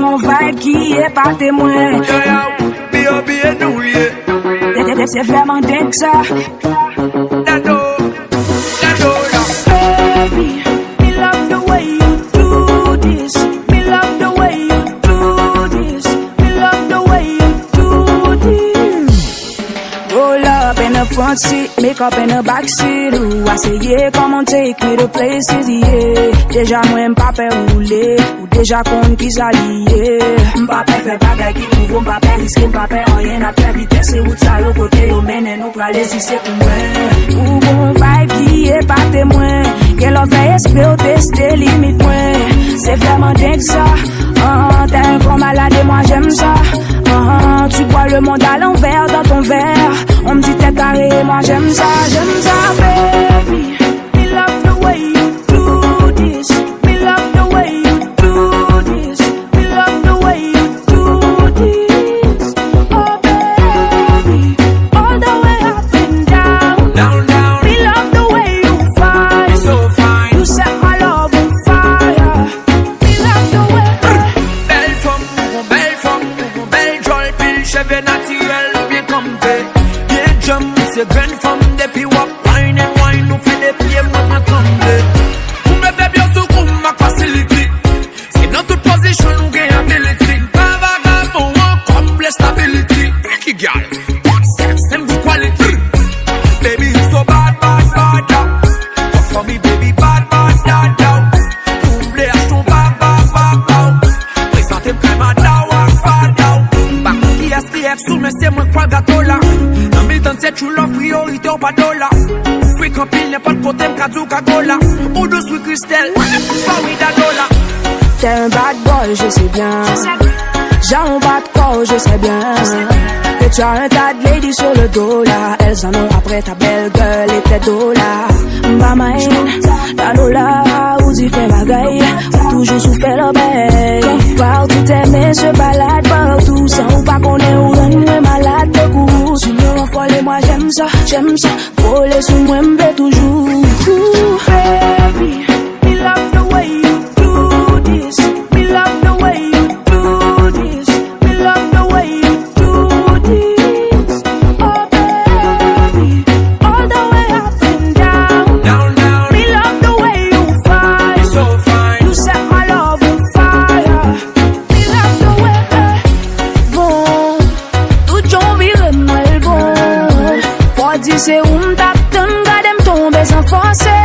mon vibe qui est pas témoin. C'est vraiment dingue ça. Baby, me love the way you do this. Me love the way you do this. Me love the way you do this. Roll up in the front seat, make up in the back seat. Ooh, I say yeah, come on take me to places, yeah. Déjà moi m'pas peur rouler, ou déjà qu'on qui s'allier. M'pas peur faire bagay qui nouveau, m'pas peur risquer, m'pas peur rien à faire vitesse et route ça l'autre côté yo mène nous praler si c'est pour moi. Ou bon vibe qui est pas témoin, qu'elle en fait espérer ou tester limite moins. C'est vraiment dingue ça. T'es un grand malade et moi j'aime ça. Tu bois le monde à l'envers dans ton verre. On me dit t'es carré, moi j'aime ça, baby. Me love the way you do this. Me love the way you do this. Me love the way you do this. Oh baby, all the way up and down. Down, down. Me love the way you find. You're so fine. You set my love on fire. Me love the way. Belle femme, belle jolie, pile cheveux naturel, bien campé. Bien jump, c'est grande femme, depuis wap, wine and wine, nous fait des pieds, maman campé. Vous me faites bien sous coup, ma facility. C'est dans toute position, nous gagne ability. Pas vagabond, complete stability. Pretty girl, good sex and good quality. Baby, you so bad, bad, bad, yeah. Come for me, baby, bad, bad, bad, yeah. Double action, bad, bad, bad, bad. Présentez près ma dawa, bad, yeah. Back qui est-ce qui est sous, mais c'est moi quoi gâteau là. Dans mes temps, c'est tu l'offre, priorité au pas dollar. Free compil, n'importe côté, m'kadou kagola. Ou de sweet Christelle, sorry d'Adola. T'es un bad boy, je sais bien. J'ai un bad corps, je sais bien. Que tu as un tas de ladies sur le dos là. Elles en ont après ta belle gueule et tes dos là. M'bamaine, ta lola, ou t'y fais bagaille. Ou toujours sous fait l'obéi. Quand partout t'aimes se balade partout. Sans pas qu'on est ou rien, malade de goût. Si nous enfoirés, moi j'aime ça. Coller sous moi, m'veut toujours. Baby, me love the way you do this. Me love the way you do this. Me love the way you do this. Oh baby, all the way up and down. Down, down. Me love the way you find. You're so fine. You set my love on fire. Me love the way. Bon, tout j'en vire mal bon. Pour dire c'est où m't'attend, gade m'tomber sans forcer.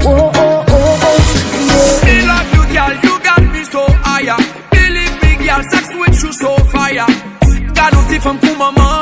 Oh oh oh oh. Me love you, girl, you got me so higher. Believe me, girl, sex with you so fire. Got no different for mama.